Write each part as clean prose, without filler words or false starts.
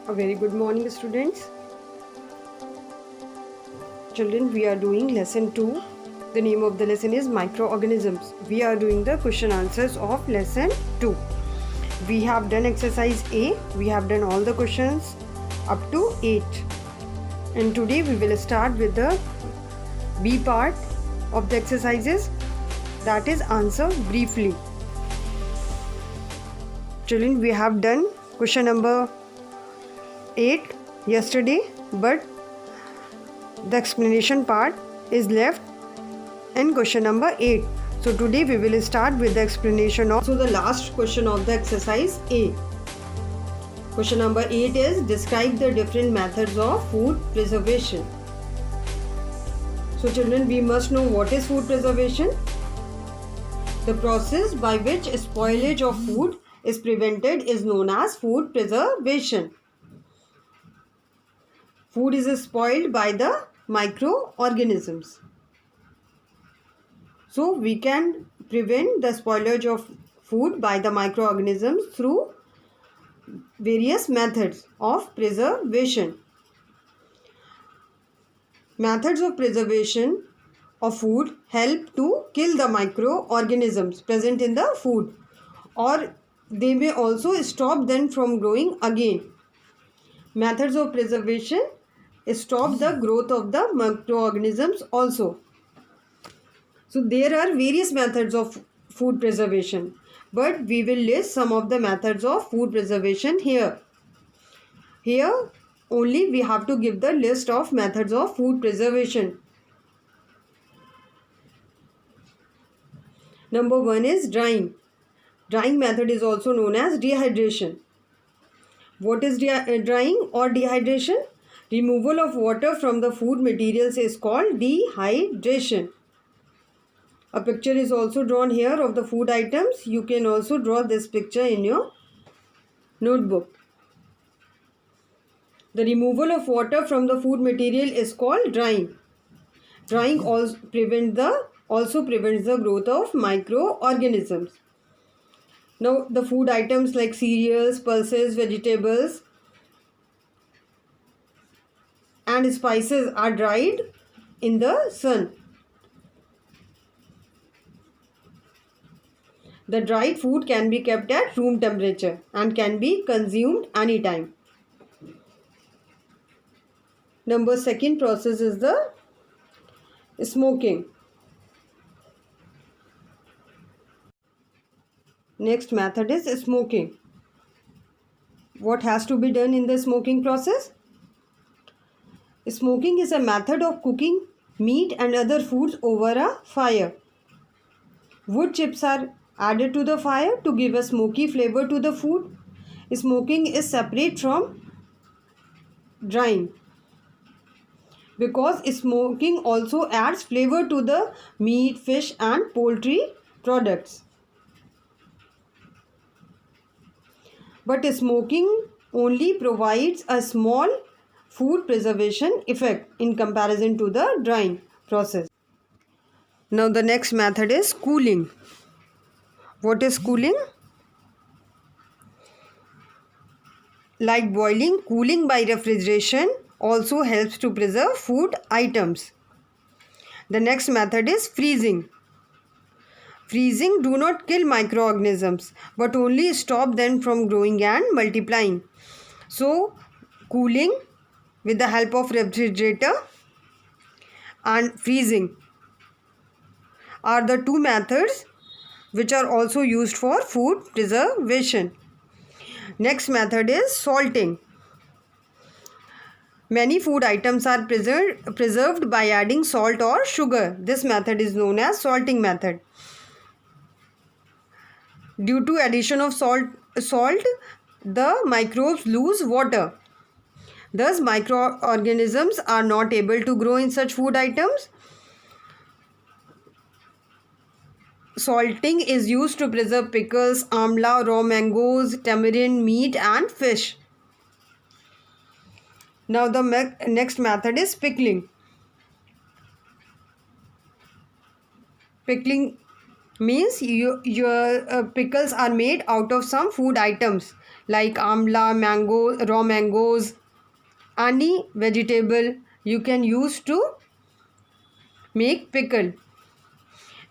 A very good morning, students. Children, we are doing lesson 2. The name of the lesson is microorganisms. We are doing the question answers of lesson 2. We have done exercise A. We have done all the questions up to 8. And today we will start with the B part of the exercises, that is answer briefly. Children, we have done question number 8 yesterday, but the explanation part is left in question number 8. So today we will start with the explanation of the last question of the exercise A. Question number 8 is describe the different methods of food preservation. So children, we must know what is food preservation. The process by which spoilage of food is prevented is known as food preservation. Food is spoiled by the microorganisms. So we can prevent the spoilage of food by the microorganisms through various methods of preservation. Methods of preservation of food help to kill the microorganisms present in the food, or they may also stop them from growing again. Methods of preservation stop the growth of the microorganisms also. So there are various methods of food preservation, but we will list some of the methods of food preservation here. Here only we have to give the list of methods of food preservation. Number 1 is drying. Drying method is also known as dehydration. What is drying or dehydration? Removal of water from the food materials is called dehydration. A picture is also drawn here of the food items. You can also draw this picture in your notebook. The removal of water from the food material is called drying. Drying also prevents the growth of microorganisms. Now the food items like cereals, pulses, vegetables and spices are dried in the sun. The dried food can be kept at room temperature and can be consumed anytime. Number 2 process is the smoking. Next method is smoking. What has to be done in the smoking process? Smoking is a method of cooking meat and other foods over a fire. Wood chips are added to the fire to give a smoky flavor to the food. Smoking is separate from drying because smoking also adds flavor to the meat, fish and poultry products. But smoking only provides a small food preservation effect in comparison to the drying process. Now the next method is cooling. What is cooling? Like boiling, cooling by refrigeration also helps to preserve food items. The next method is freezing. Freezing do not kill microorganisms but only stop them from growing and multiplying. So cooling with the help of refrigerator and freezing are the two methods which are also used for food preservation. Next method is salting. Many food items are preserved by adding salt or sugar. This method is known as salting method. Due to addition of salt, the microbes lose water. Thus, microorganisms are not able to grow in such food items. Salting is used to preserve pickles, amla, raw mangoes, tamarind, meat and fish. Now the next method is pickling. Pickling means your pickles are made out of some food items like amla, mango, raw mangoes, any vegetable you can use to make pickle.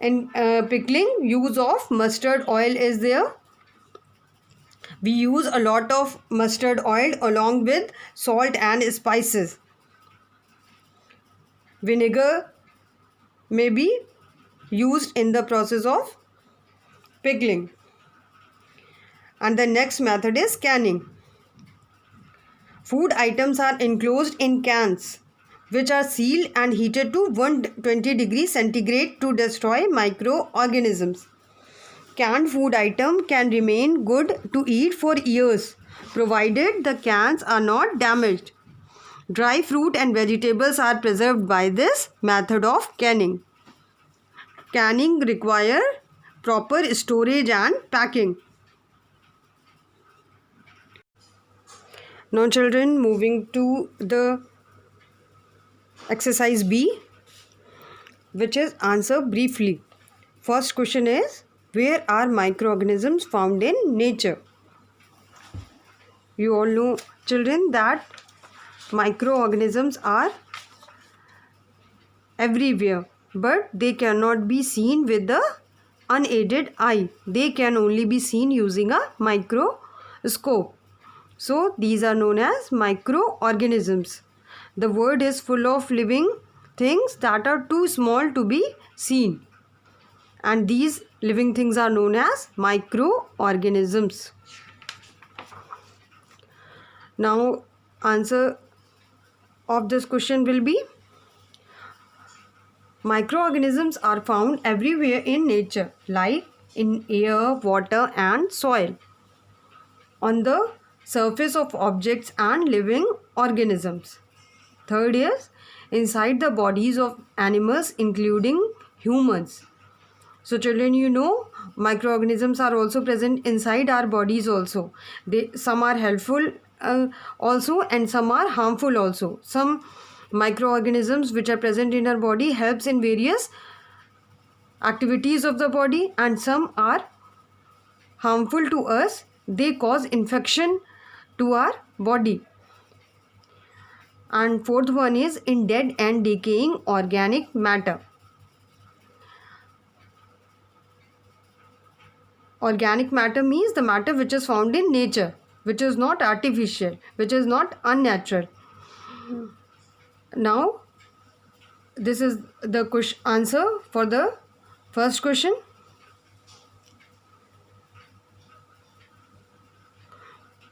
And pickling, use of mustard oil is there. We use a lot of mustard oil along with salt and spices. Vinegar may be used in the process of pickling. And the next method is canning. Food items are enclosed in cans which are sealed and heated to 120 degrees centigrade to destroy microorganisms. Canned food item can remain good to eat for years provided the cans are not damaged. Dry fruit and vegetables are preserved by this method of canning. Canning require proper storage and packing. Now children, moving to the exercise B, which is answer briefly. First question is, where are microorganisms found in nature? You all know children that microorganisms are everywhere, but they cannot be seen with the unaided eye. They can only be seen using a microscope. So these are known as microorganisms. The world is full of living things that are too small to be seen, and these living things are known as microorganisms. Now answer of this question will be, microorganisms are found everywhere in nature, like in air, water and soil, on the surface of objects and living organisms. Third is inside the bodies of animals including humans. So children, you know microorganisms are also present inside our bodies also. Some are helpful also and some are harmful also. Some microorganisms which are present in our body helps in various activities of the body, and some are harmful to us. They cause infection to our body. And fourth one is in dead and decaying organic matter. Organic matter means the matter which is found in nature, which is not artificial, which is not unnatural. Now, this is the answer for the first question.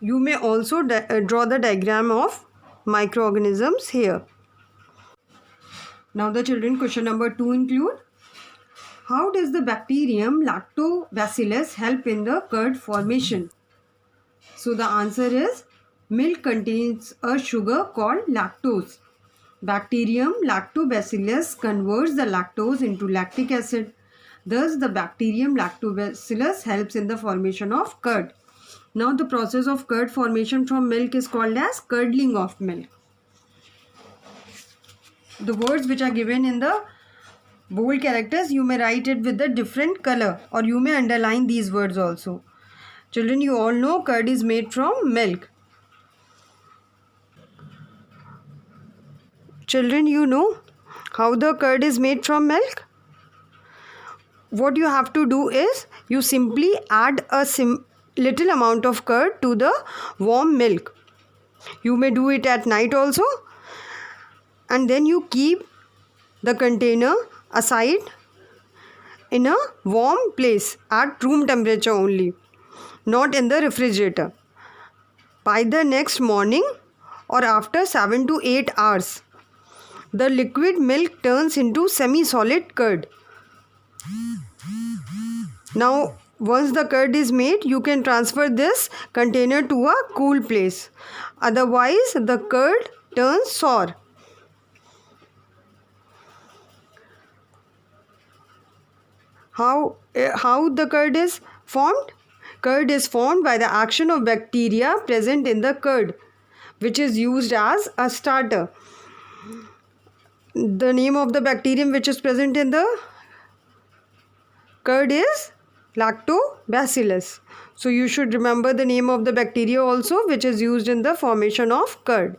You may also draw the diagram of microorganisms here. Now the children, question number 2 include, how does the bacterium Lactobacillus help in the curd formation? So the answer is, milk contains a sugar called lactose. Bacterium Lactobacillus converts the lactose into lactic acid. Thus the bacterium Lactobacillus helps in the formation of curd. Now the process of curd formation from milk is called as curdling of milk. The words which are given in the bold characters, you may write it with a different color, or you may underline these words also. Children, you all know curd is made from milk. Children, you know how the curd is made from milk? What you have to do is, you simply add a little amount of curd to the warm milk. You may do it at night also, and then you keep the container aside in a warm place at room temperature only, not in the refrigerator. By the next morning or after 7 to 8 hours, the liquid milk turns into semi-solid curd. Now, once the curd is made, you can transfer this container to a cool place. Otherwise, the curd turns sour. How the curd is formed? Curd is formed by the action of bacteria present in the curd, which is used as a starter. The name of the bacterium which is present in the curd is Lactobacillus. So you should remember the name of the bacteria also, which is used in the formation of curd.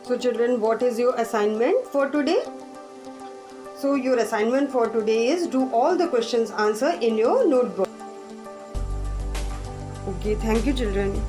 So children, what is your assignment for today? So your assignment for today is do all the questions answer in your notebook. Okay, thank you children.